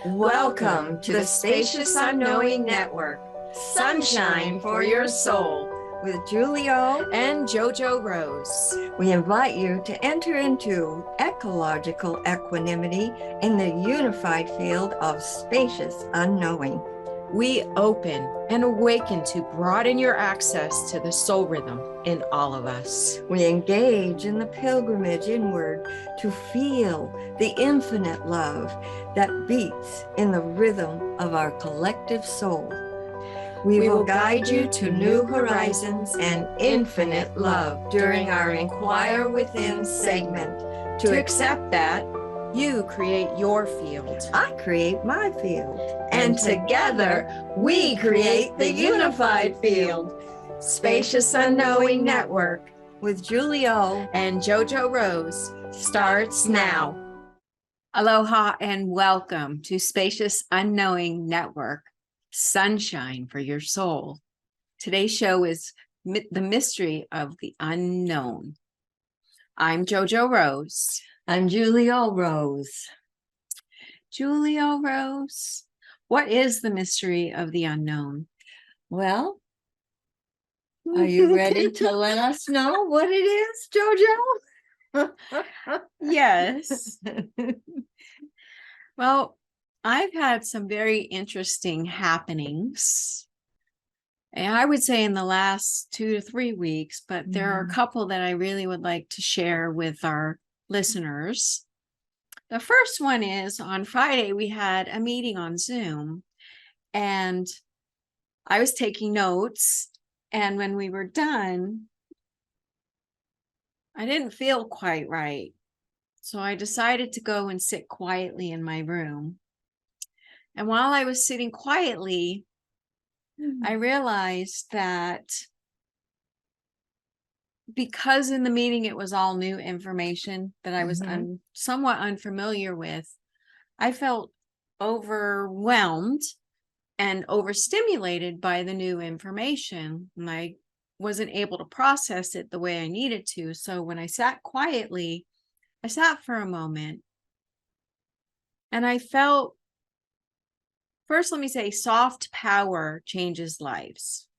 Welcome to the Spacious Unknowing Network, Sunshine for Your Soul, with Julio and JoJo Rose. We invite you to enter into ecological equanimity in the unified field of spacious unknowing. We open and awaken to broaden your access to the soul rhythm in all of us. We engage in the pilgrimage inward to feel the infinite love that beats in the rhythm of our collective soul. We will guide you to new horizons and infinite love during our Inquire Within segment. To accept that, you create your field. I create my field. And together, we create the unified field. Spacious Unknowing Network with Julio and JoJo Rose starts now. Aloha and welcome to Spacious Unknowing Network, Sunshine for Your Soul. Today's show is the mystery of the unknown. I'm JoJo Rose. I'm Julio Rose. Julio Rose, what is the mystery of the unknown? Well, are you ready to let us know what it is, JoJo? Yes. Well, I've had some very interesting happenings, and I would say in the last 2 to 3 weeks, but there are a couple that I really would like to share with our listeners. The first one is on Friday, we had a meeting on Zoom, and I was taking notes. And when we were done, I didn't feel quite right. So I decided to go and sit quietly in my room. And while I was sitting quietly, I realized that because in the meeting it was all new information that I was somewhat unfamiliar with, I felt overwhelmed and overstimulated by the new information, and I wasn't able to process it the way I needed to. So when I sat quietly, I sat for a moment, and I felt, first, let me say, soft power changes lives.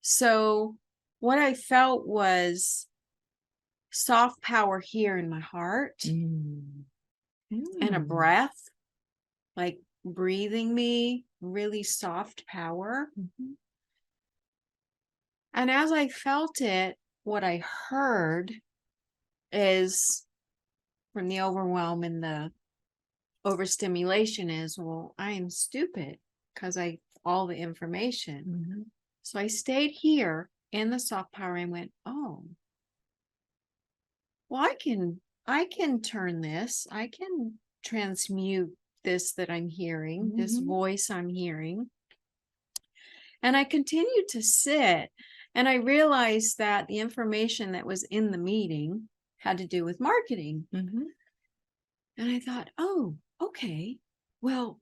So what I felt was soft power here in my heart and a breath, like breathing me, really soft power. And as I felt it, what I heard is, from the overwhelm and the overstimulation, is, well, I am stupid because I all the information. So I stayed here in the soft power and went, oh, well, I can turn this, I can transmute this that I'm hearing, this voice I'm hearing. And I continued to sit, and I realized that the information that was in the meeting had to do with marketing. And I thought, oh, okay, well,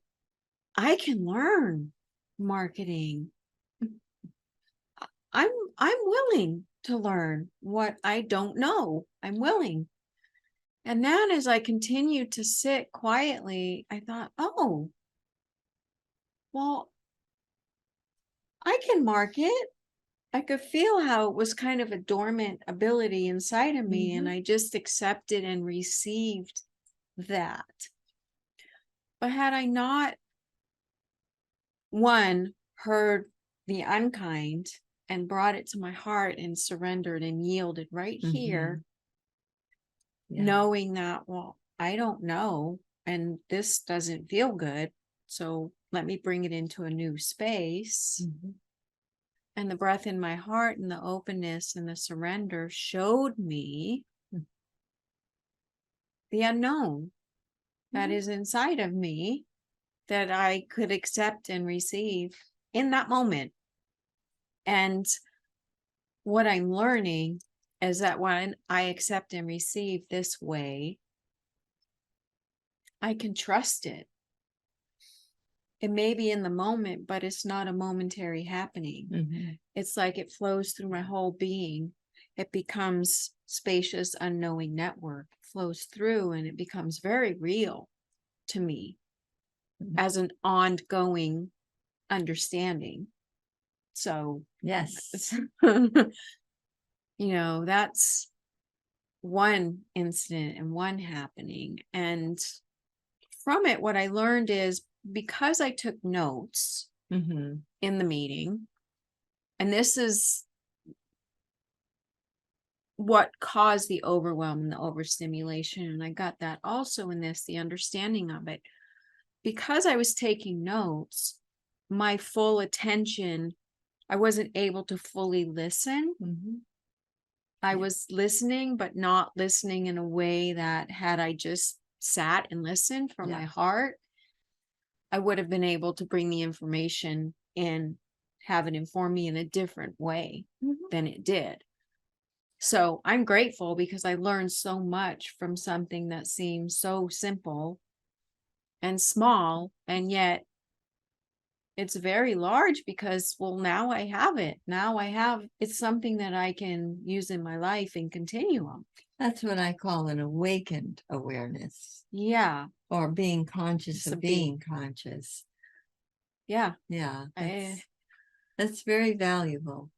I can learn marketing. I'm willing to learn what I don't know. I'm willing. And then as I continued to sit quietly, I thought, oh, well, I can market. I could feel how it was kind of a dormant ability inside of me, and I just accepted and received that. But had I not, one, heard the unkind and brought it to my heart and surrendered and yielded right here, knowing that, well, I don't know, and this doesn't feel good, so let me bring it into a new space. And the breath in my heart and the openness and the surrender showed me the unknown that is inside of me that I could accept and receive in that moment. And what I'm learning is that when I accept and receive this way, I can trust it. it may be in the moment, but it's not a momentary happening. Mm-hmm. It's like it flows through my whole being. It becomes spacious, unknowing network, flows through, and it becomes very real to me as an ongoing understanding. So, Yes. That's one incident and one happening. And from it, what I learned is, because I took notes Mm-hmm. in the meeting, and this is what caused the overwhelm and the overstimulation. And I got that also in this, the understanding of it. Because I was taking notes, my full attention, I wasn't able to fully listen. Mm-hmm. I was listening, but not listening in a way that, had I just sat and listened from my heart, I would have been able to bring the information and have it inform me in a different way than it did. So I'm grateful, because I learned so much from something that seems so simple and small, and yet it's very large, because, well, now I have it. Now it's something that I can use in my life and continue on. That's what I call an awakened awareness. Yeah. Or being conscious of being conscious. Yeah. Yeah. That's very valuable.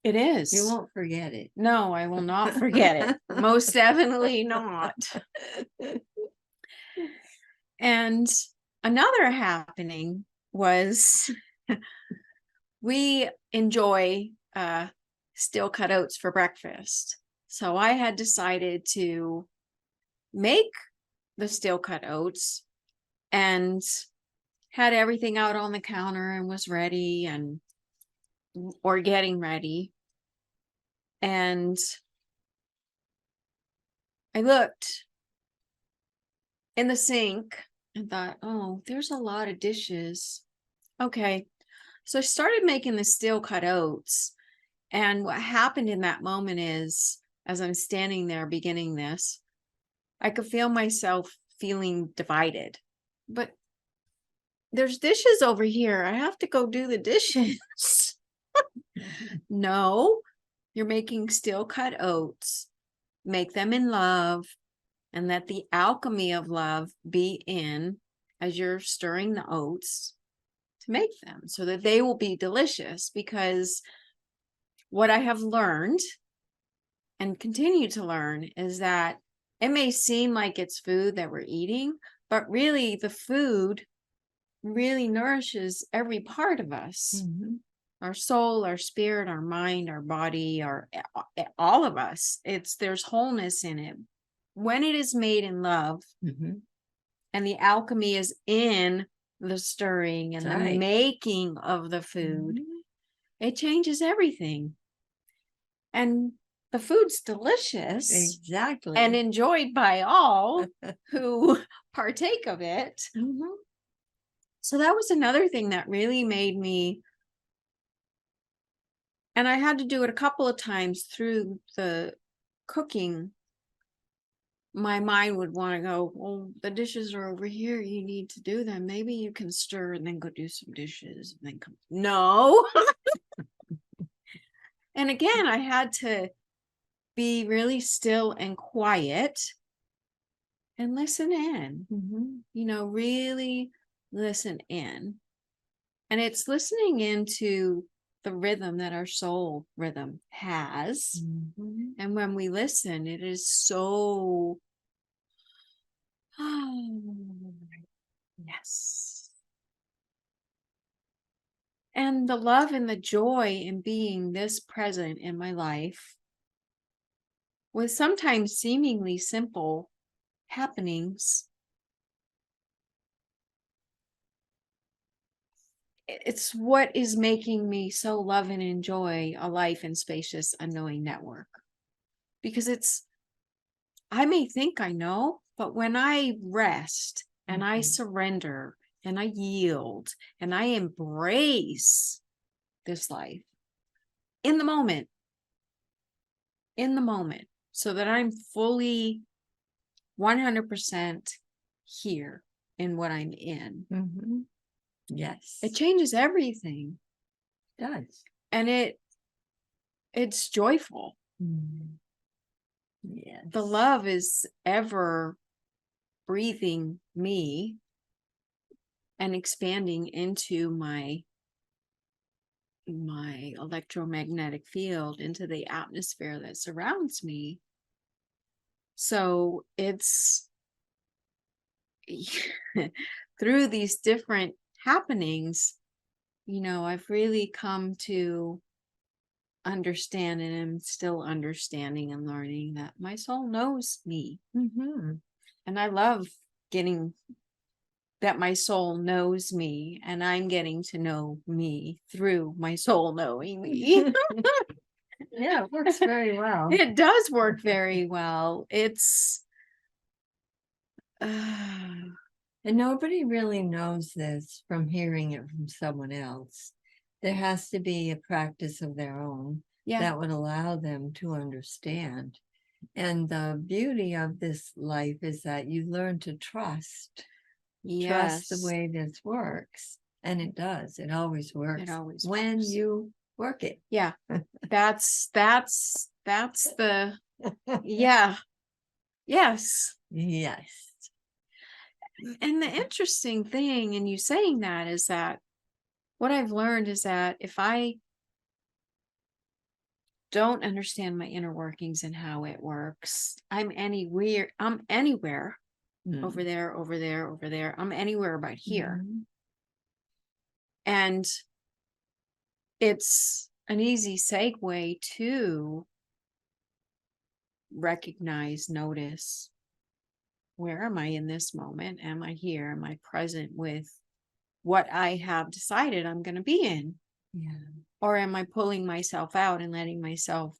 It is. You won't forget it. No, I will not forget it. Most definitely not. And another happening was we enjoy steel cut oats for breakfast. So I had decided to make the steel cut oats and had everything out on the counter and was ready or getting ready. And I looked in the sink and thought, oh, there's a lot of dishes. Okay. So I started making the steel cut oats. And what happened in that moment is, as I'm standing there beginning this, I could feel myself feeling divided. But there's dishes over here. I have to go do the dishes. No, you're making steel cut oats. Make them in love, and let the alchemy of love be in as you're stirring the oats to make them, so that they will be delicious. Because what I have learned and continue to learn is that it may seem like it's food that we're eating, but really the food really nourishes every part of us. Mm-hmm. Our soul, our spirit, our mind, our body, all of us. There's wholeness in it when it is made in love. And the alchemy is in the stirring and the making of the food. It changes everything. And the food's delicious. Exactly. And enjoyed by all who partake of it. So that was another thing that really made me, and I had to do it a couple of times through the cooking. My mind would want to go, well, the dishes are over here. You need to do them. Maybe you can stir and then go do some dishes and then come. No. And again, I had to be really still and quiet and listen in, really listen in. And it's listening into the rhythm that our soul rhythm has. And when we listen, it is so, yes. And the love and the joy in being this present in my life, with sometimes seemingly simple happenings, it's what is making me so love and enjoy a life in Spacious, Unknowing network. Because I may think I know, but when I rest and I surrender and I yield and I embrace this life in the moment, so that I'm fully 100% here in what I'm in, Yes. It changes everything. It does. And it's joyful. Yes. The love is ever breathing me and expanding into my electromagnetic field, into the atmosphere that surrounds me. So it's through these different happenings, I've really come to understand, and I'm still understanding and learning, that my soul knows me. And I love getting that my soul knows me, and I'm getting to know me through my soul knowing me. Yeah, it works very well. It does work very well. It's and nobody really knows this from hearing it from someone else. There has to be a practice of their own that would allow them to understand. And the beauty of this life is that you learn to trust. Trust the way this works. And it does. It always works. It always when works. You work it. Yeah. That's the yeah. Yes. Yes. And the interesting thing in you saying that is that what I've learned is that if I don't understand my inner workings and how it works, I'm anywhere over there, over there, over there. I'm anywhere but here. And it's an easy segue to recognize, notice, where am I in this moment? Am I here? Am I present with what I have decided I'm going to be in? Or am I pulling myself out and letting myself,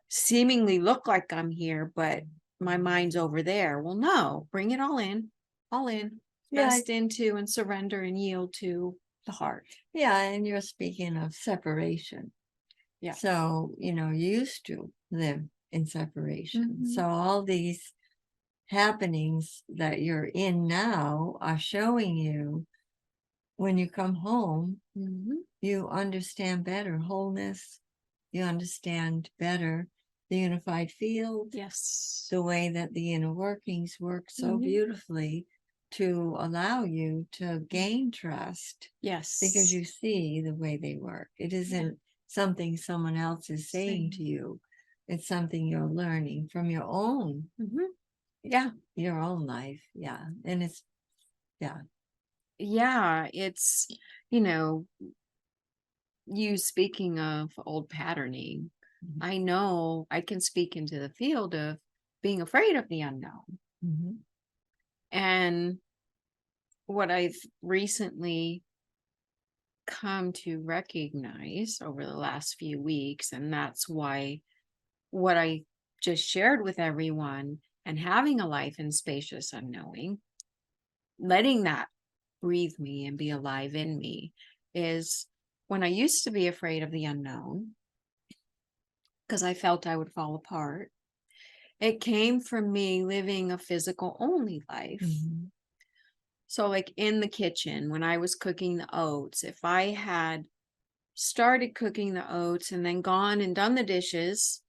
seemingly look like I'm here, but my mind's over there? Well, no, bring it all in, rest into and surrender and yield to the heart. Yeah. And you're speaking of separation. Yeah. So, you used to live in separation. So all these happenings that you're in now are showing you, when you come home, you understand better wholeness. You understand better the unified field. Yes. The way that the inner workings work so beautifully to allow you to gain trust. Yes. Because you see the way they work. It isn't something someone else is saying to you. It's something you're learning from your own. Your own life. Yeah. And it's, it's, you speaking of old patterning, I know I can speak into the field of being afraid of the unknown. And what I've recently come to recognize over the last few weeks, and that's why what I just shared with everyone, and having a life in spacious unknowing, letting that breathe me and be alive in me, is when I used to be afraid of the unknown because I felt I would fall apart. It came from me living a physical only life. So like in the kitchen, when I was cooking the oats, if I had started cooking the oats and then gone and done the dishes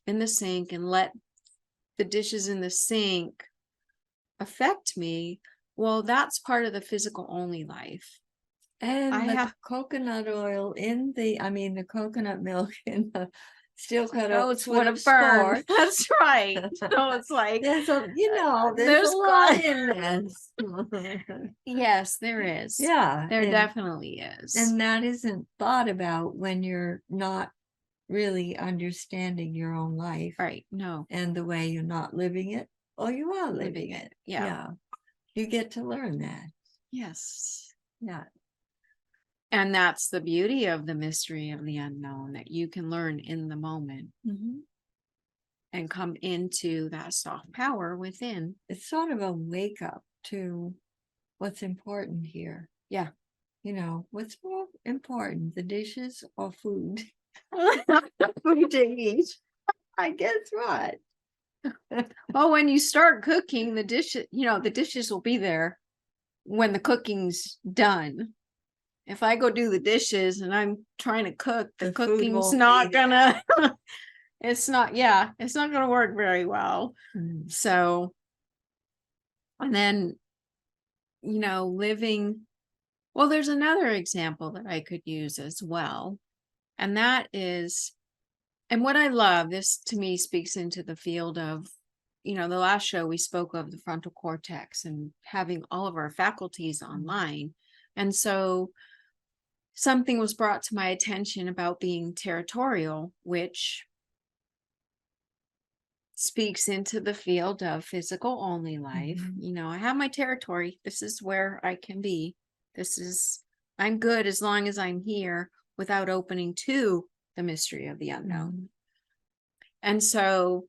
in the sink and let the dishes in the sink affect me, well, that's part of the physical only life. And the coconut oil in the coconut milk in the steel cut oats would have burn. That's right. So it's like, there's a lot in this. Yes, there is. Yeah. There definitely is. And that isn't thought about when you're not really understanding your own life. Right. No. And the way you're not living it, or you are living it. Yeah. You get to learn that. Yes. Yeah. And that's the beauty of the mystery of the unknown, that you can learn in the moment and come into that soft power within. It's sort of a wake up to what's important here. Yeah. What's more important, the dishes or food? Food to eat. I guess what? Well, when you start cooking the dishes, the dishes will be there. when the cooking's done. If I go do the dishes and I'm trying to cook, the cooking's not gonna, it's not gonna work very well. So, and then, living, well, there's another example that I could use as well. And that is, and what I love, this to me speaks into the field of, the last show we spoke of the frontal cortex and having all of our faculties online. And so something was brought to my attention about being territorial, which speaks into the field of physical only life. I have my territory. This is where I can be. I'm good as long as I'm here without opening to the mystery of the unknown. And so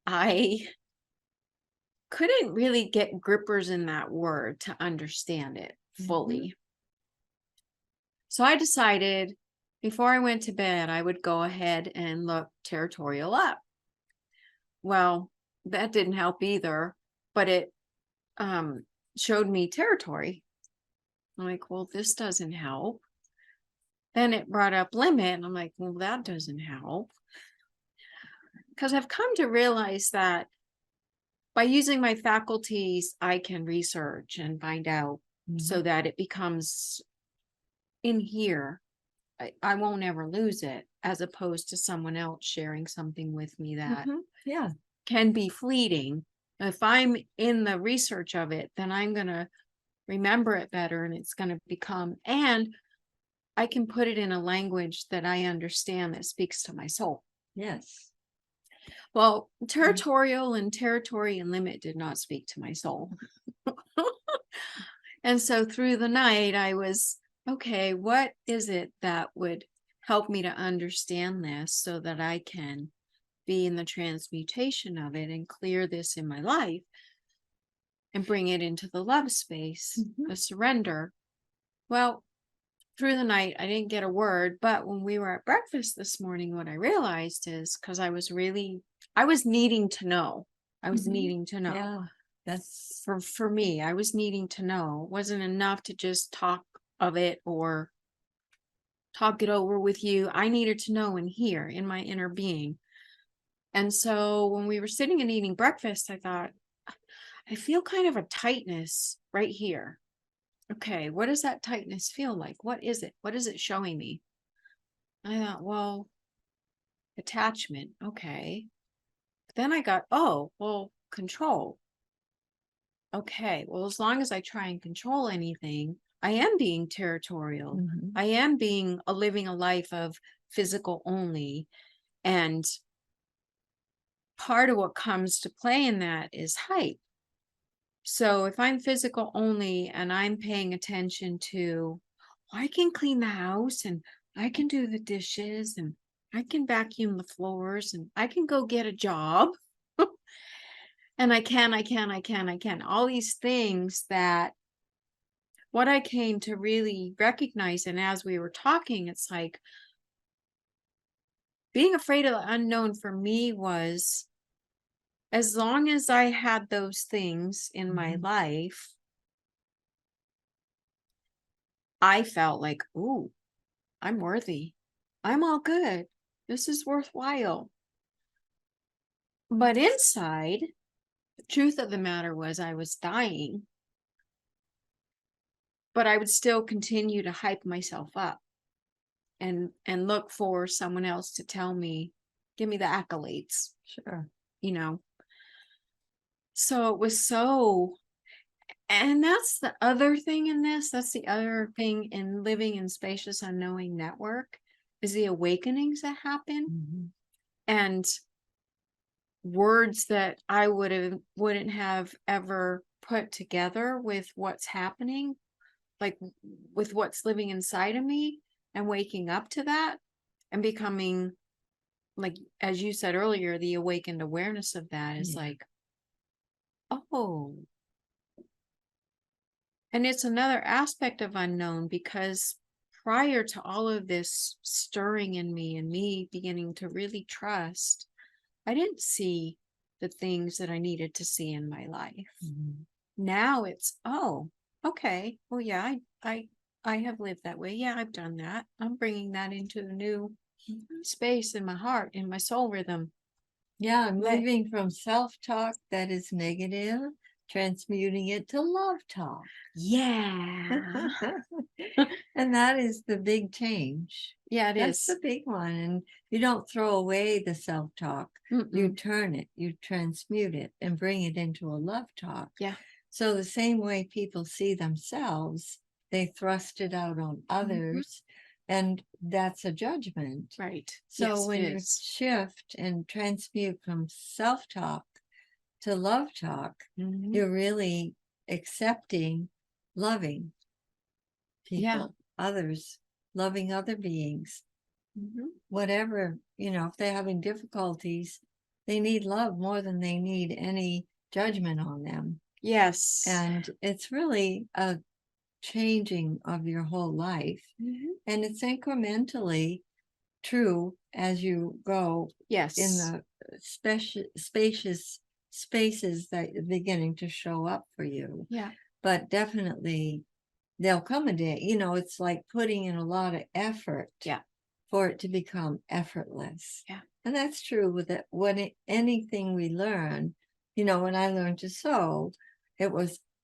I couldn't really get grippers in that word to understand it fully. So I decided before I went to bed, I would go ahead and look territorial up. Well, that didn't help either, but it showed me territory. I'm like, well, this doesn't help. Then it brought up limit, and I'm like, well, that doesn't help. Because I've come to realize that by using my faculties, I can research and find out so that it becomes in here. I won't ever lose it, as opposed to someone else sharing something with me that can be fleeting. If I'm in the research of it, then I'm going to remember it better, and it's going to become, and I can put it in a language that I understand that speaks to my soul. Yes. Well, territorial and territory and limit did not speak to my soul. And so through the night, I was, okay, what is it that would help me to understand this so that I can be in the transmutation of it and clear this in my life and bring it into the love space, the surrender? Well, through the night, I didn't get a word, but when we were at breakfast this morning, what I realized is, because I was needing to know. Yeah, that's for me. I was needing to know. It wasn't enough to just talk of it or talk it over with you. I needed to know and hear in my inner being. And so when we were sitting and eating breakfast, I thought, I feel kind of a tightness right here. Okay, what does that tightness feel like? What is it? What is it showing me? I thought, well, attachment. Okay. But then I got, control. Okay, well, as long as I try and control anything, I am being territorial. I am living a life of physical only. And part of what comes to play in that is height. So if I'm physical only and I'm paying attention to, I can clean the house and I can do the dishes and I can vacuum the floors and I can go get a job. And I can. All these things that what I came to really recognize, and as we were talking, it's like being afraid of the unknown for me was, as long as I had those things in my life, I felt like, ooh, I'm worthy. I'm all good. This is worthwhile. But inside, the truth of the matter was I was dying. But I would still continue to hype myself up and look for someone else to tell me, give me the accolades. sure. So it was so, and that's the other thing in this. That's the other thing in living in Spacious Unknowing Network is the awakenings that happen and words that I wouldn't have ever put together with what's happening, like with what's living inside of me, and waking up to that and becoming, like, as you said earlier, the awakened awareness of that is like, oh. And it's another aspect of unknown, because prior to all of this stirring in me and me beginning to really trust, I didn't see the things that I needed to see in my life. Now it's, oh, okay. Well, yeah, I have lived that way. Yeah, I've done that. I'm bringing that into a new space in my heart, in my soul rhythm. Yeah, Let moving from self-talk that is negative, transmuting it to love talk. Yeah. And that is the big change. Yeah, it That's is. the big one. And you don't throw away the self-talk. You Mm-mm. turn it, you transmute it and bring it into a love talk. Yeah. So the same way people see themselves, they thrust it out on others. And that's a judgment. Right. So Yes, when it you is. shift and transmute from self-talk to love talk, Mhm. you're really accepting, loving Yeah. people, others, loving other beings, Mhm. whatever, if they're having difficulties, they need love more than they need any judgment on them. Yes. And it's really a changing of your whole life. Mhm. And it's incrementally true as you go Yes. in the spacious spaces that are beginning to show up for you. Yeah. But definitely there'll come a day, it's like putting in a lot of effort Yeah. for it to become effortless. Yeah. And that's true with it. Anything we learn, when I learned to sew, it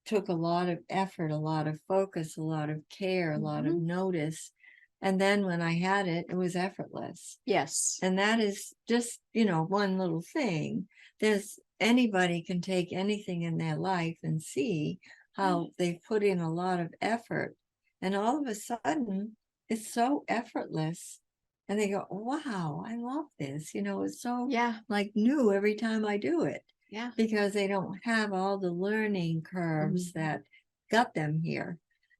took a lot of effort, a lot of focus, a lot of care, a lot of notice. And then when I had it, it was effortless. Yes. And that is just, one little thing. Anybody can take anything in their life and see how they've put in a lot of effort. And all of a sudden, it's so effortless. And they go, wow, I love this. It's so like new every time I do it. Yeah. Because they don't have all the learning curves that got them here.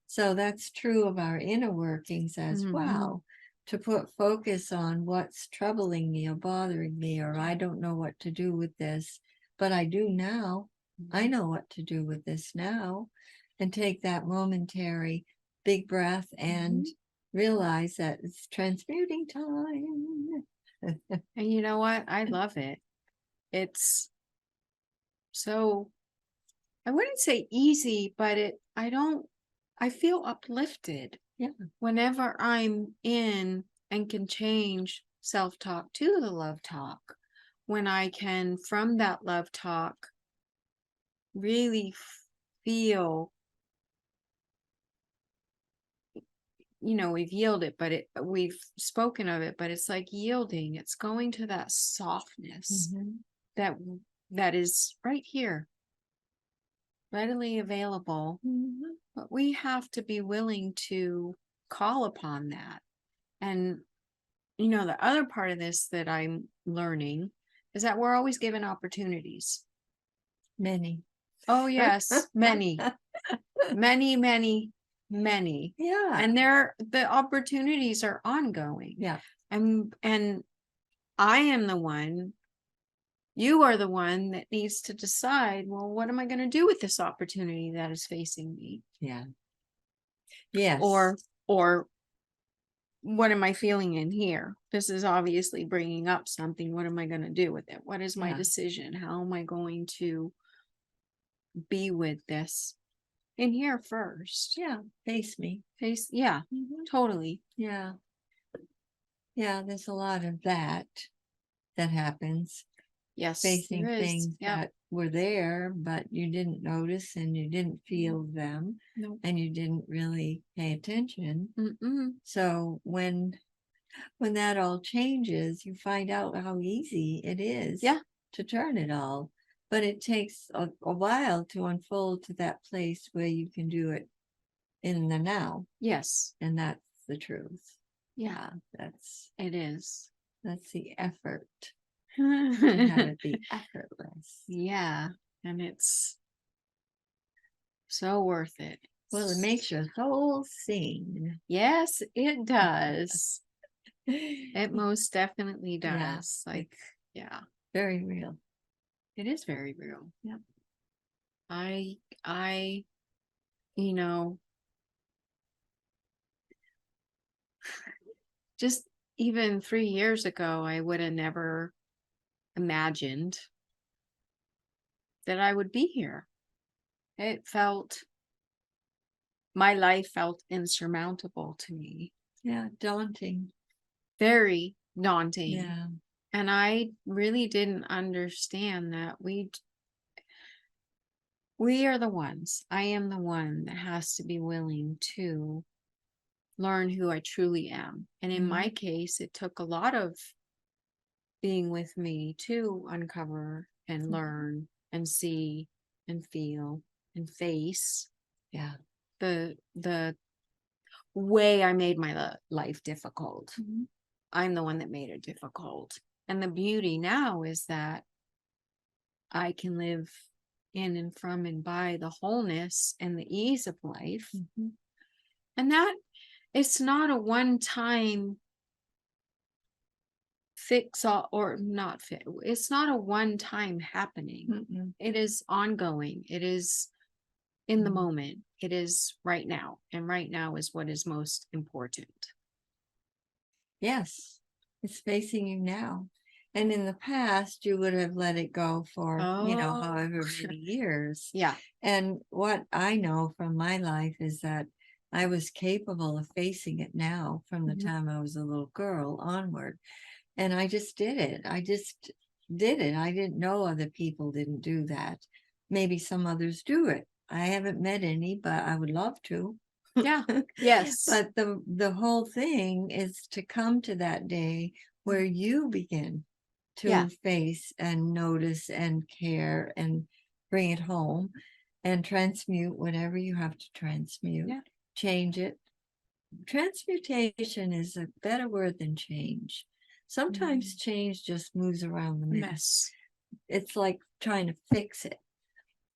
So that's true of our inner workings as well. To put focus on what's troubling me or bothering me, or I don't know what to do with this, but I do now. I know what to do with this now. And take that momentary big breath and realize that it's transmuting time. And you know what? I love it. It's so, I wouldn't say easy, but I feel uplifted. Yeah. Whenever I'm in and can change self-talk to the love talk, when I can, from that love talk, really feel, we've yielded, but we've spoken of it, but it's like yielding. It's going to that softness that is right here, readily available. But we have to be willing to call upon that. And, the other part of this that I'm learning is that we're always given opportunities. Many. Oh, yes. Many, many, many, many. Yeah. And the opportunities are ongoing. Yeah. And I am the one, you are the one that needs to decide, well, what am I going to do with this opportunity that is facing me? Yeah. Yes. Or what am I feeling in here? This is obviously bringing up something. What am I going to do with it? What is my decision? How am I going to be with this in here first? Yeah. Face me. Yeah, totally. Yeah. Yeah. There's a lot of that happens. Yes. Facing things that were there, but you didn't notice and you didn't feel them. Nope. And you didn't really pay attention. So when that all changes, you find out how easy it is to turn it all. But it takes a while to unfold to that place where you can do it in the now. Yes. And that's the truth. Yeah. It is. That's the effort. To have it be effortless. Yeah. And it's so worth it. Well, it makes your soul sing. Yes, it does. It most definitely does. Yeah. Very real. It is very real. Yeah. I, just even 3 years ago, I would have never imagined that I would be here. It felt my life felt insurmountable to me. Yeah, daunting. Very daunting. Yeah. And I really didn't understand that we are the ones. I am the one that has to be willing to learn who I truly am. And in my case, it took a lot of being with me to uncover and learn and see and feel and face Yeah. the way I made my life difficult. I'm the one that made it difficult. And the beauty now is that I can live in and from and by the wholeness and the ease of life. And that it's not a one-time fix all, or not fit. It's not a one-time happening. It is ongoing. It is in the moment. It is right now. And right now is what is most important. Yes, it's facing you now. And in the past, you would have let it go for, however many years. Yeah. And what I know from my life is that I was capable of facing it now from the time I was a little girl onward. And I just did it. I just did it. I didn't know other people didn't do that. Maybe some others do it. I haven't met any, but I would love to. Yeah. Yes. But the whole thing is to come to that day where you begin to face and notice and care and bring it home and transmute whatever you have to transmute. Change it. Transmutation is a better word than change. Sometimes change just moves around the mess. It's like trying to fix it.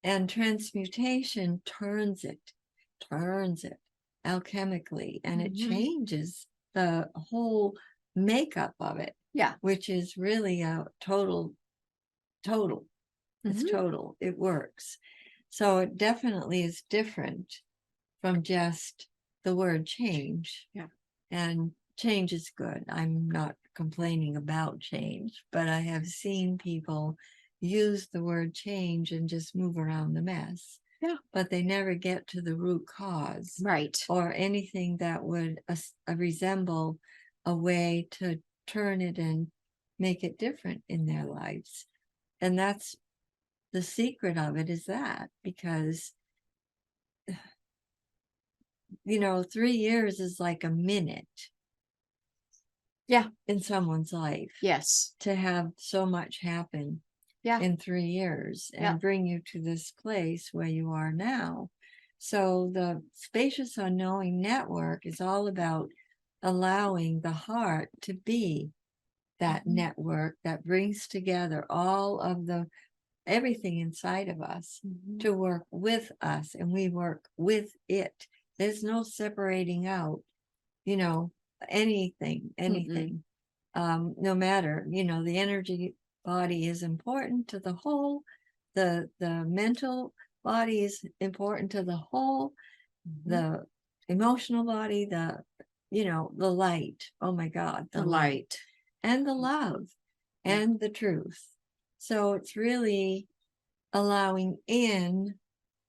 And transmutation turns it alchemically, and it changes the whole makeup of it. Yeah. Which is really a total. It's total. It works. So it definitely is different from just the word change. Yeah. And change is good. I'm not complaining about change, but I have seen people use the word change and just move around the mess. Yeah. But they never get to the root cause. Right. Or anything that would resemble a way to turn it and make it different in their lives. And that's the secret of it, is that because 3 years is like a minute. Yeah. In someone's life. Yes. To have so much happen. Yeah. In 3 years and bring you to this place where you are now. So the Spacious Unknowing Network is all about allowing the heart to be that network that brings together all of everything inside of us to work with us, and we work with it. There's no separating out, anything. No matter, the energy body is important to the whole. The mental body is important to the whole. The emotional body, the light. Oh my God, the light and the love and the truth. So it's really allowing in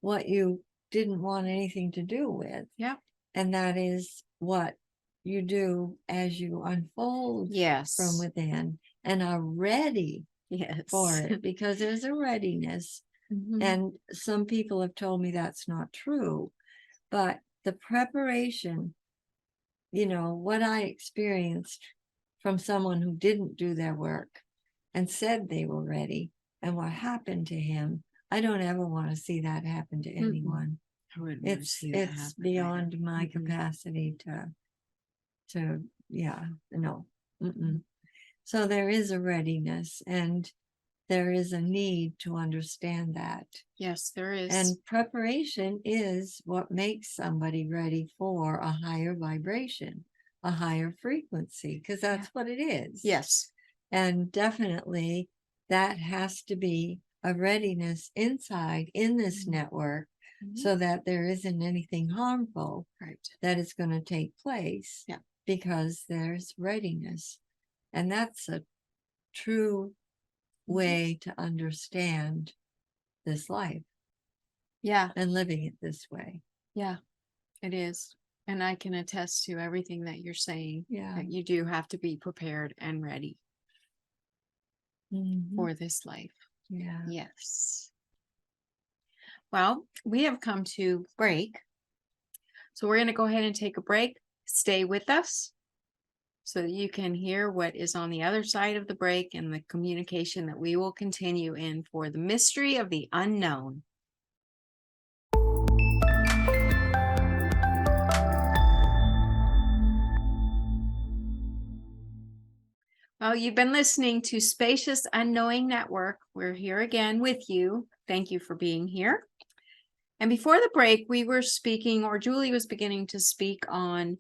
what you didn't want anything to do with. Yeah. And that is what you do as you unfold from within and are ready for it, because there's a readiness. And some people have told me that's not true, but the preparation, what I experienced from someone who didn't do their work and said they were ready, and what happened to him, I don't ever want to see that happen to anyone. It's beyond my capacity to no. So there is a readiness, and there is a need to understand that. Yes, there is. And preparation is what makes somebody ready for a higher vibration, a higher frequency, because that's what it is. Yes. And definitely that has to be a readiness inside in this network, so that there isn't anything harmful that is going to take place, because there's readiness. And that's a true way to understand this life. Yeah. And living it this way. Yeah. It is. And I can attest to everything that you're saying. Yeah. That you do have to be prepared and ready for this life. Yeah. Yes. Well, we have come to break. So we're going to go ahead and take a break. Stay with us so that you can hear what is on the other side of the break and the communication that we will continue in for the mystery of the unknown. Well, you've been listening to Spacious Unknowing Network. We're here again with you. Thank you for being here. And before the break, we were speaking, or Julie was beginning to speak on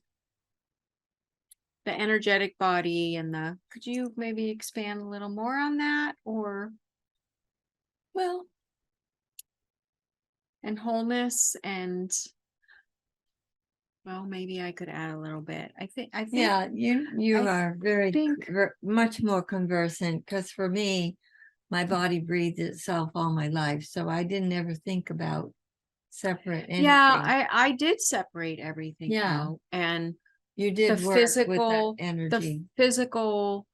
the energetic body and could you maybe expand a little more on that, or? Well, and wholeness, and well, maybe I could add a little bit. I think yeah, you I are very think much more conversant, because for me, my body breathed itself all my life, so I didn't ever think about separate anything. Yeah, I did separate everything out, and you did the work physical, with that energy. the physical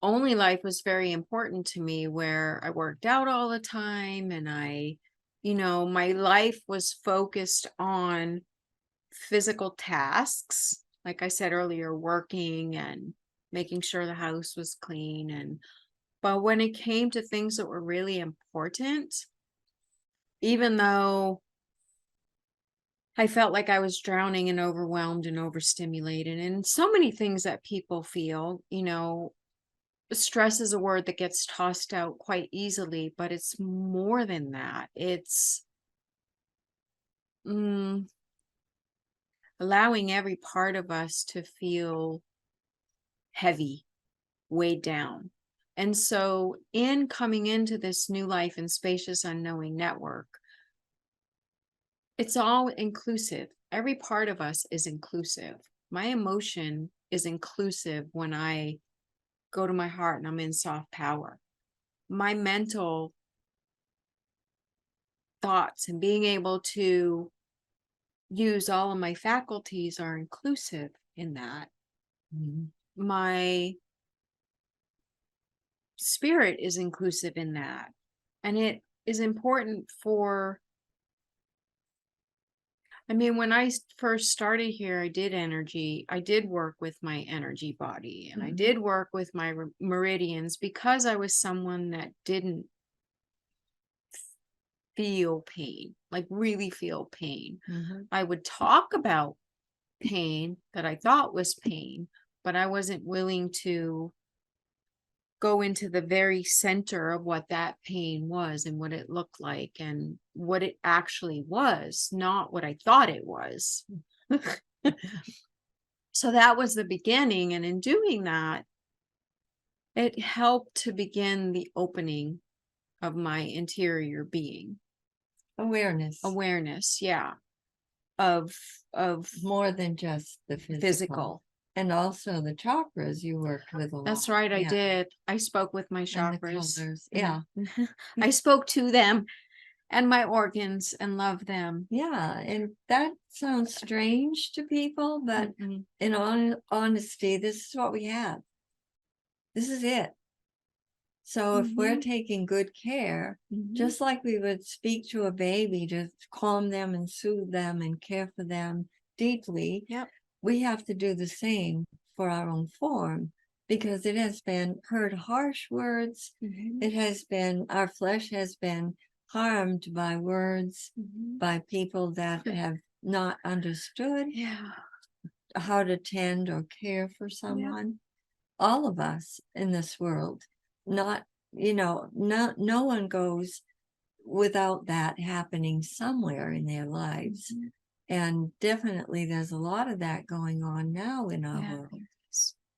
only life was very important to me, where I worked out all the time, and my life was focused on physical tasks, like I said earlier, working and making sure the house was clean. But when it came to things that were really important, even though I felt like I was drowning and overwhelmed and overstimulated, and so many things that people feel, stress is a word that gets tossed out quite easily, but it's more than that. It's allowing every part of us to feel heavy, weighed down. And so in coming into this new life and Spacious Unknowing Network, it's all inclusive. Every part of us is inclusive. My emotion is inclusive when I go to my heart and I'm in soft power. My mental thoughts and being able to use all of my faculties are inclusive in that. My spirit is inclusive in that. And it is important when I first started here, I did work with my energy body, and I did work with my meridians, because I was someone that didn't feel pain, like really feel pain. I would talk about pain that I thought was pain, but I wasn't willing to go into the very center of what that pain was and what it looked like and what it actually was, not what I thought it was. So that was the beginning. And in doing that, it helped to begin the opening of my interior being. Awareness, yeah. Of more than just the physical. And also the chakras you worked with a lot. That's right, I did. I spoke with my chakras. Yeah. I spoke to them and my organs and loved them. Yeah, and that sounds strange to people, but in honesty, this is what we have. This is it. So if we're taking good care, just like we would speak to a baby to calm them and soothe them and care for them deeply, we have to do the same for our own form, because it has been heard harsh words. It has been, our flesh has been harmed by words, by people that have not understood how to tend or care for someone. All of us in this world, no one goes without that happening somewhere in their lives. And definitely there's a lot of that going on now in our world.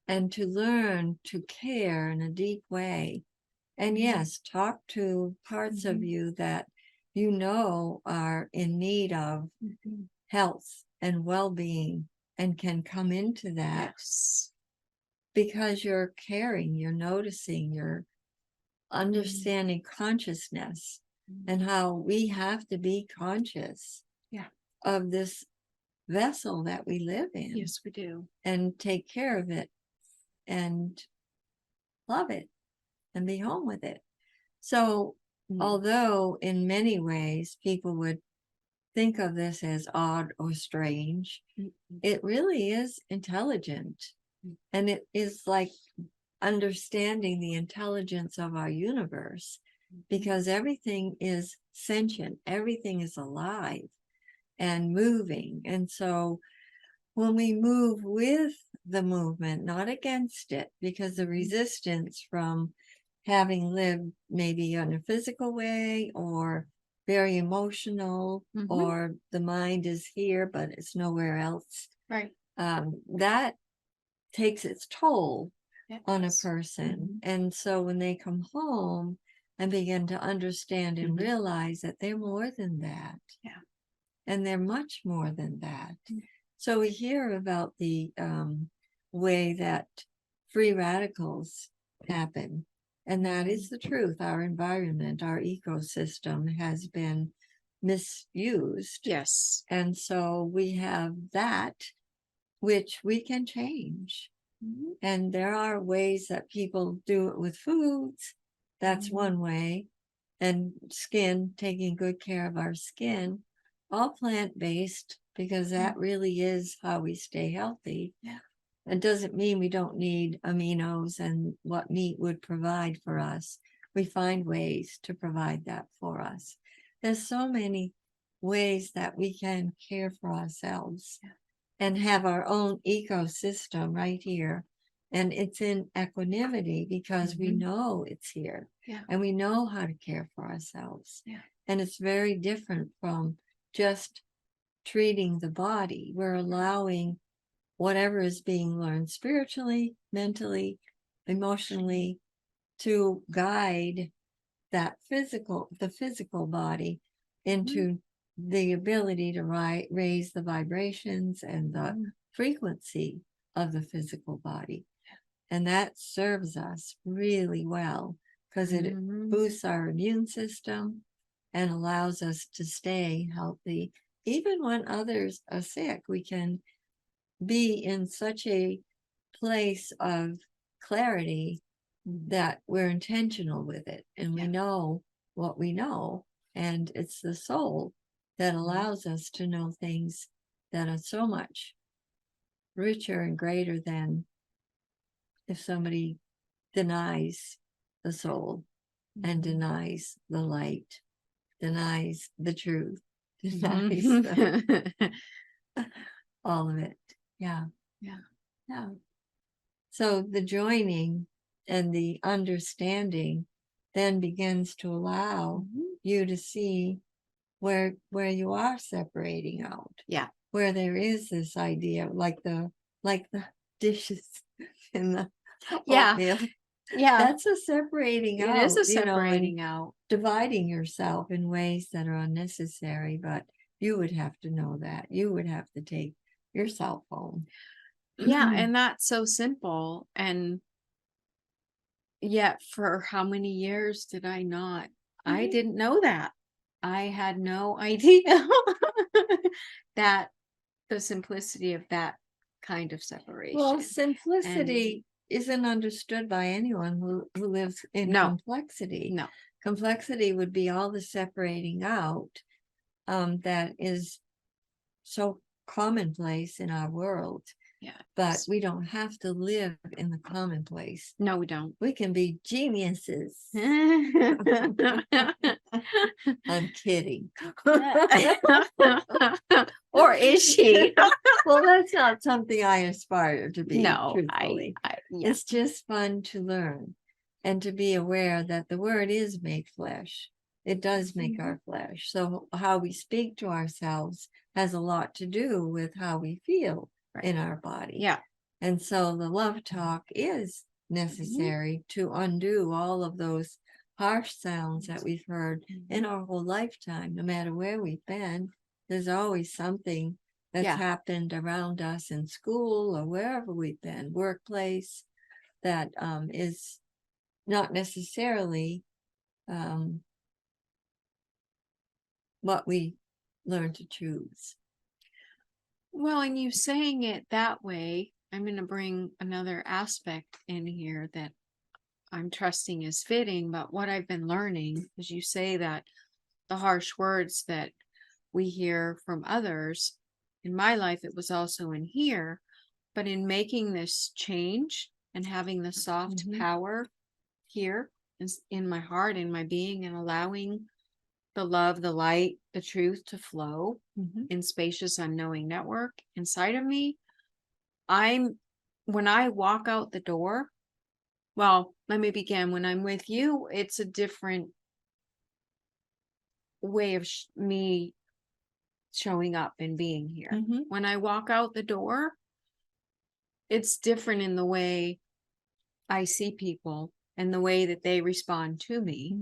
And to learn to care in a deep way. And yes, talk to parts of you that are in need of health and well-being and can come into that. Because you're caring, you're noticing, you're understanding consciousness and how we have to be conscious of this vessel that we live in. Yes, we do. And take care of it and love it and be home with it. So, although in many ways people would think of this as odd or strange, it really is intelligent. And it is like understanding the intelligence of our universe, because everything is sentient, everything is alive and moving. And so when we move with the movement, not against it, because the resistance from having lived maybe in a physical way or very emotional, or the mind is here but it's nowhere else, right, that takes its toll on a person. And so when they come home and begin to understand and realize that they're more than that, and they're much more than that. So we hear about the way that free radicals happen, and that is the truth. Our environment, our ecosystem has been misused. yes, And so we have that, which we can change. And there are ways that people do it with foods. That's one way. And skin, taking good care of our skin, all plant-based, because that really is how we stay healthy. It doesn't mean we don't need aminos and what meat would provide for us. We find ways to provide that for us. There's so many ways that we can care for ourselves and have our own ecosystem right here. And it's in equanimity because we know it's here, and we know how to care for ourselves. And it's very different from just treating the body. We're allowing whatever is being learned spiritually, mentally, emotionally, to guide that the physical body into the ability to raise the vibrations and the frequency of the physical body. And that serves us really well because it boosts our immune system and allows us to stay healthy. Even when others are sick, we can be in such a place of clarity that we're intentional with it, and we know what we know, and it's the soul that allows us to know things that are so much richer and greater than if somebody denies the soul and denies the light, denies the truth, denies all of it. Yeah. So the joining and the understanding then begins to allow you to see where you are separating out. Where there is this idea, like the dishes in the oatmeal. That's a separating out. It is a you know, and separating out. dividing yourself in ways that are unnecessary, but you would have to know that. You would have to take yourself home. And that's so simple. And yet for how many years did I not? I didn't know that. I had no idea that the simplicity of that kind of separation. Well, simplicity isn't understood by anyone who lives in complexity. No. Complexity would be all the separating out that is so commonplace in our world. But we don't have to live in the commonplace. No, we don't. We can be geniuses. I'm kidding. Or is she? Well, that's not something I aspire to be. No, truthfully. It's just fun to learn and to be aware that the word is made flesh. It does make our flesh. So how we speak to ourselves has a lot to do with how we feel in our body. And so the love talk is necessary to undo all of those harsh sounds that we've heard in our whole lifetime. No matter where we've been, there's always something that's happened around us in school or wherever we've been, workplace, that is not necessarily what we learn to choose. Well, and you saying it that way, I'm going to bring another aspect in here that I'm trusting is fitting, but what I've been learning is you say that the harsh words that we hear from others, in my life, it was also in here, but in making this change and having the soft power here in my heart, in my being, and allowing the love, the light, the truth to flow in Spacious Unknowing Network inside of me. When I walk out the door, well, let me begin. When I'm with you, it's a different way of me showing up and being here. When I walk out the door, it's different in the way I see people and the way that they respond to me.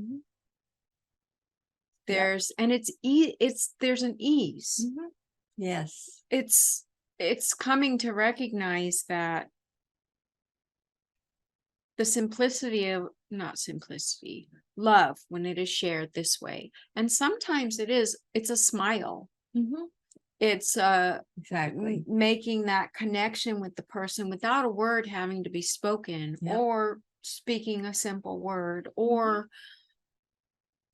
There's and there's an ease. Yes. It's coming to recognize that the simplicity of love when it is shared this way. And sometimes it's a smile. It's exactly making that connection with the person without a word having to be spoken or speaking a simple word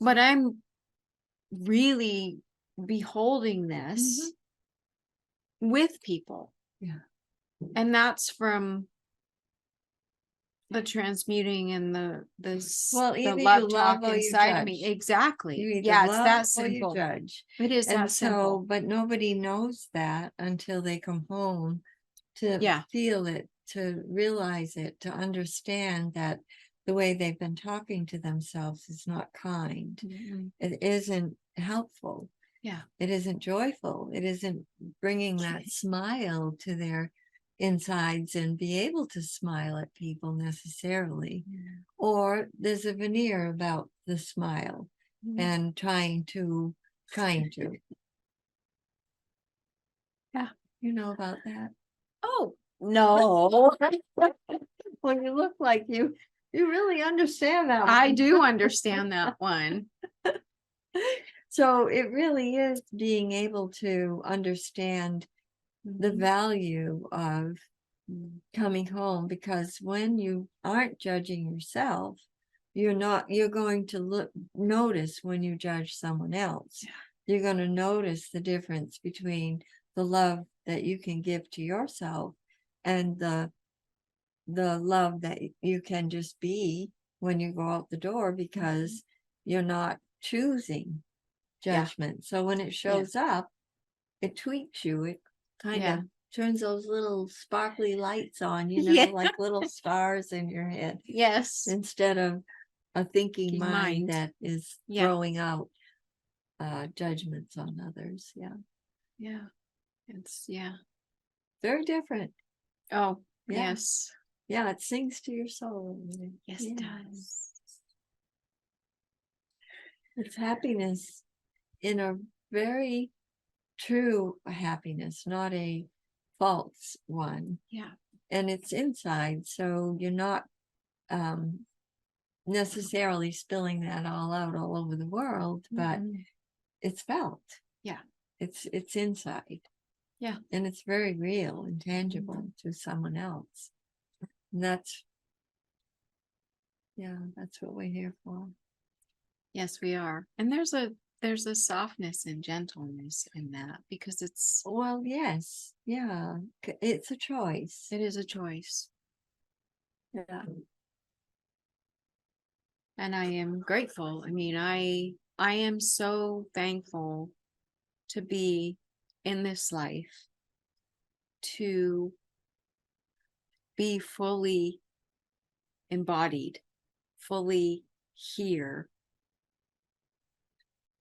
but I'm really beholding this with people. And that's from the transmuting and the love talk inside of me. Exactly. Yeah, it's that simple. Or you judge. It is that simple. But nobody knows that until they come home to feel it, to realize it, to understand that the way they've been talking to themselves is not kind. It isn't helpful. It isn't joyful. It isn't bringing that smile to their insides and be able to smile at people necessarily. Or there's a veneer about the smile and trying to. You know about that? Oh, no. When you look like you really understand that one. I do understand that one. So it really is being able to understand the value of coming home, because when you aren't judging yourself, you're going to notice when you judge someone else. You're going to notice the difference between the love that you can give to yourself and the love that you can just be when you go out the door, because you're not choosing judgment. So when it shows up, it tweaks you. It kind of turns those little sparkly lights on, like little stars in your head. Yes. Instead of a thinking mind that is throwing out judgments on others. It's very different. Oh, yes. Yeah, it sings to your soul. Yes, it does. It's happiness in a very true happiness, not a false one. And it's inside, so you're not necessarily spilling that all out all over the world, but it's felt. It's inside. And it's very real and tangible to someone else. And that's what we're here for. Yes, we are. And there's a softness and gentleness in that, because it's it's a choice. It is a choice. And I am grateful. I mean, I am so thankful to be in this life, to be fully embodied, fully here,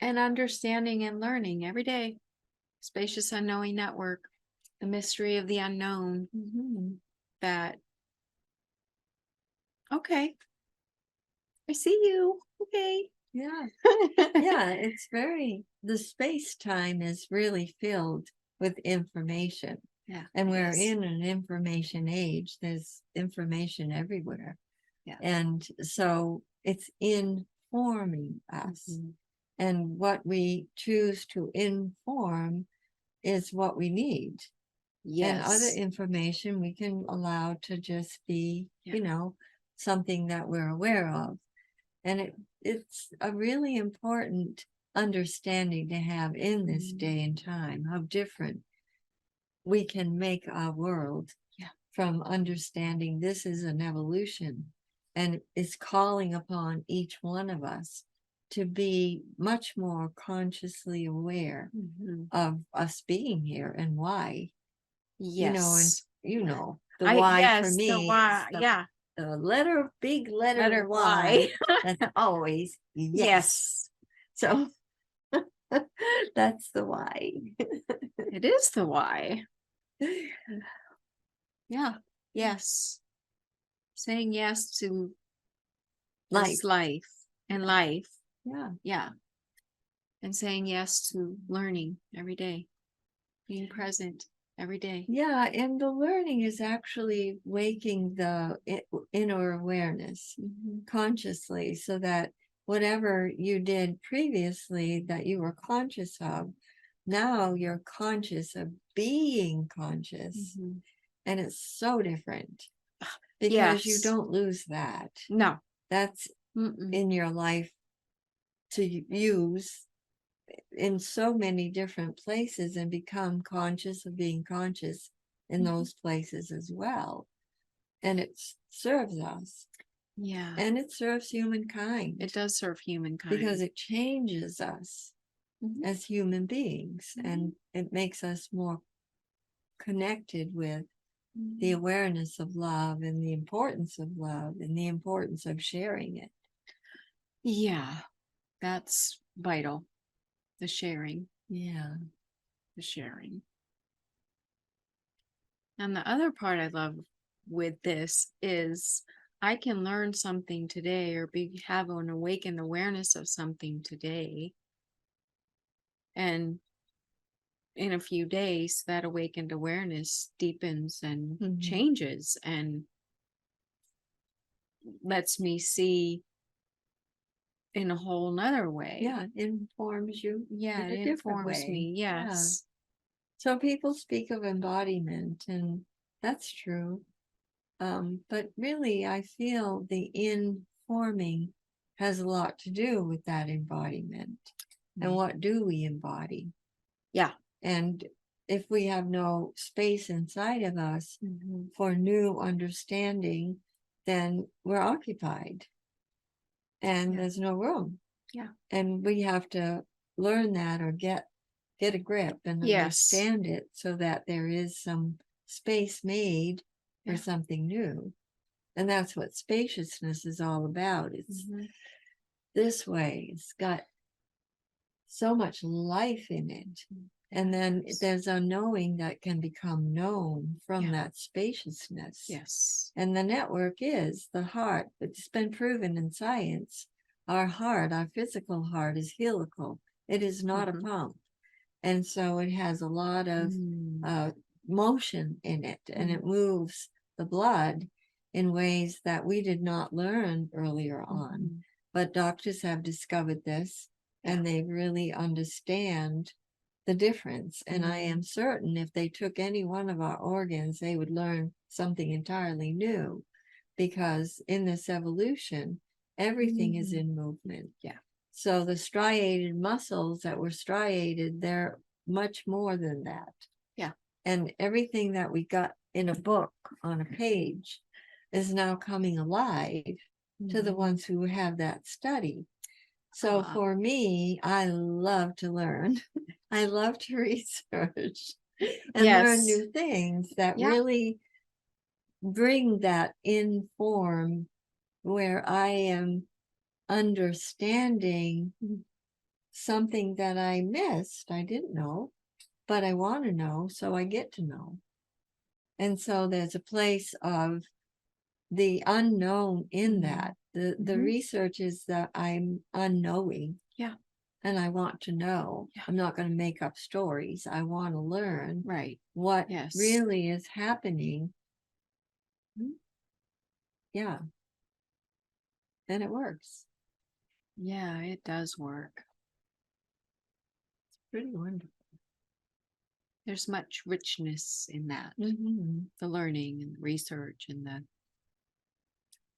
and understanding and learning every day. Spacious Unknowing Network, the mystery of the unknown. That, okay, I see you. Okay. It's the space time is really filled with information. And we're in an information age. There's information everywhere. And so it's informing us. And what we choose to inform is what we need. And other Yes. information we can allow to just be, Yeah. something that we're aware of. And it's a really important understanding to have in this day and time, how different we can make our world from understanding this is an evolution, and it's calling upon each one of us to be much more consciously aware of us being here and why. Yes. The why for yes, the me why. is Yeah. the big letter Letter Y. Y. That's always yes. Yes. So that's the why. It is the why. Yeah. Yes. Saying yes to Life. this life and life. Yeah. Yeah. And saying yes to learning every day, being present every day. Yeah, and the learning is actually waking the inner awareness consciously, so that whatever you did previously that you were conscious of, now you're conscious of being conscious. And it's so different because you Yes. don't lose that. No. That's in your life to use in so many different places and become conscious of being conscious in those places as well. And it serves us. Yeah. And it serves humankind. It does serve humankind. Because it changes us as human beings, and it makes us more connected with the awareness of love and the importance of love and the importance of sharing it. Yeah, that's vital. The sharing. Yeah. The sharing. And the other part I love with this is I can learn something today or have an awakened awareness of something today. And in a few days, that awakened awareness deepens and changes and lets me see in a whole nother way. Yeah, it informs you. Yeah, in it a different informs way. me. Yes. Yeah. So people speak of embodiment, and that's true. But really, I feel the informing has a lot to do with that embodiment. And what do we embody? Yeah. And if we have no space inside of us for new understanding, then we're occupied and there's no room. Yeah. And we have to learn that or get a grip and understand it, so that there is some space made for something new. And that's what spaciousness is all about. It's this way. It's got so much life in it. And then there's unknowing that can become known from that spaciousness. Yes. And the network is the heart. It's been proven in science. Our heart, our physical heart, is helical. It is not a pump. And so it has a lot of motion in it, and it moves the blood in ways that we did not learn earlier on. But doctors have discovered this, and they really understand the difference. And I am certain if they took any one of our organs, they would learn something entirely new, because in this evolution, everything is in movement. Yeah. So the striated muscles that were striated, they're much more than that. Yeah. And everything that we got in a book on a page is now coming alive to the ones who have that study. So for me, I love to learn. I love to research and learn new things that really bring that in form where I am understanding something that I missed. I didn't know, but I want to know, so I get to know. And so there's a place of the unknown in that. The research is that I'm unknowing. Yeah. And I want to know. Yeah. I'm not going to make up stories. I want to learn what really is happening. Yeah. And it works. Yeah, it does work. It's pretty wonderful. there's much richness in that. The learning and the research and the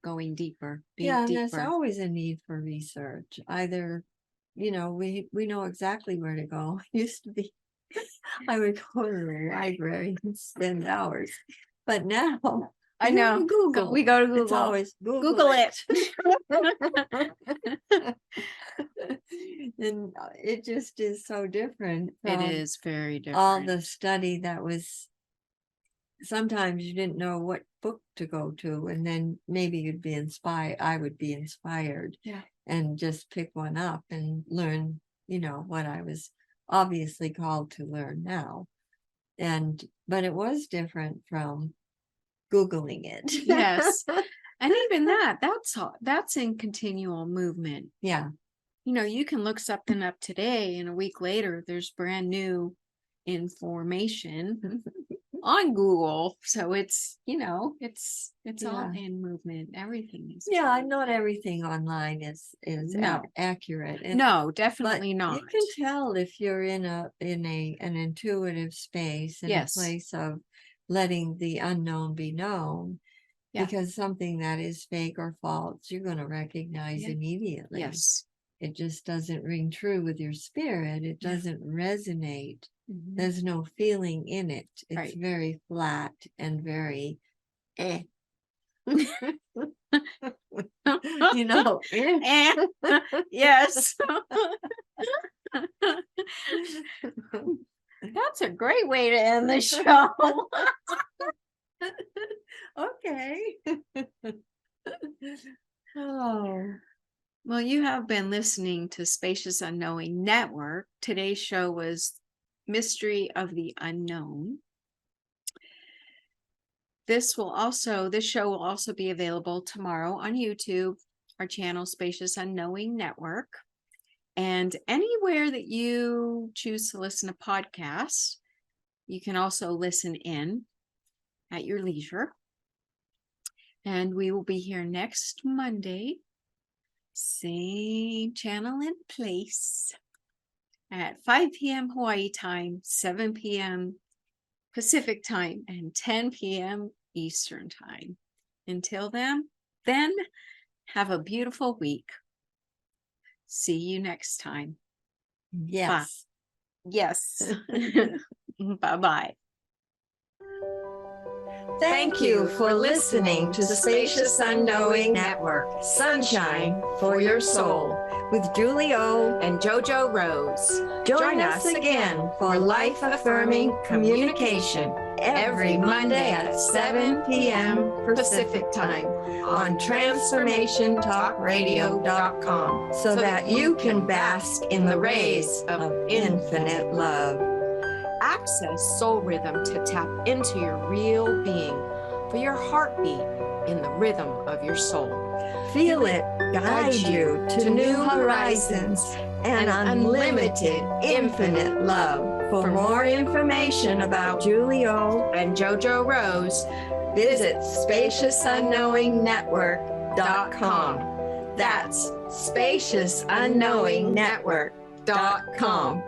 going deeper, being Yeah, and deeper. there's always a need for research. Either, we know exactly where to go. It used to be, I would go to the library and spend hours. But now, I know. Google. We go to Google. It's always Google it. And it just is so different. It is very different. All the study that was, sometimes you didn't know what book to go to, and then maybe you'd be inspired. I would be inspired, and just pick one up and learn, what I was obviously called to learn now. But it was different from Googling it. Yes. And even that's in continual movement. Yeah. You can look something up today and a week later there's brand new information on Google. So it's, it's all in movement. Everything is. Yeah, not everything online is accurate. No, definitely not. You can tell if you're in an intuitive space, in a place of letting the unknown be known. Because something that is fake or false, you're going to recognize immediately. Yes. It just doesn't ring true with your spirit. It doesn't resonate. There's no feeling in it. It's very flat and very Yes. That's a great way to end the show. Okay. Oh. Well, you have been listening to Spacious Unknowing Network. Today's show was Mystery of the Unknown. This show will also be available tomorrow on YouTube, our channel Spacious Unknowing Network. And anywhere that you choose to listen to podcasts, you can also listen in at your leisure. And we will be here next Monday, same channel and place, at 5 p.m. Hawaii time, 7 p.m. Pacific time, and 10 p.m. Eastern time. Until then, have a beautiful week. See you next time. Yes. Bye. Yes. Bye-bye. Thank you for listening to Spacious Unknowing Network, Sunshine for Your Soul, with Julie O. and JoJo Rose. Join us again for life-affirming communication every Monday at 7 p.m. Pacific Time on TransformationTalkRadio.com, so that you can bask in the rays of infinite love. Access soul rhythm to tap into your real being for your heartbeat in the rhythm of your soul. Feel it guide you to new horizons and unlimited infinite love. For more information about Julie O. and JoJo Rose, visit SpaciousUnknowingNetwork.com. That's SpaciousUnknowingNetwork.com.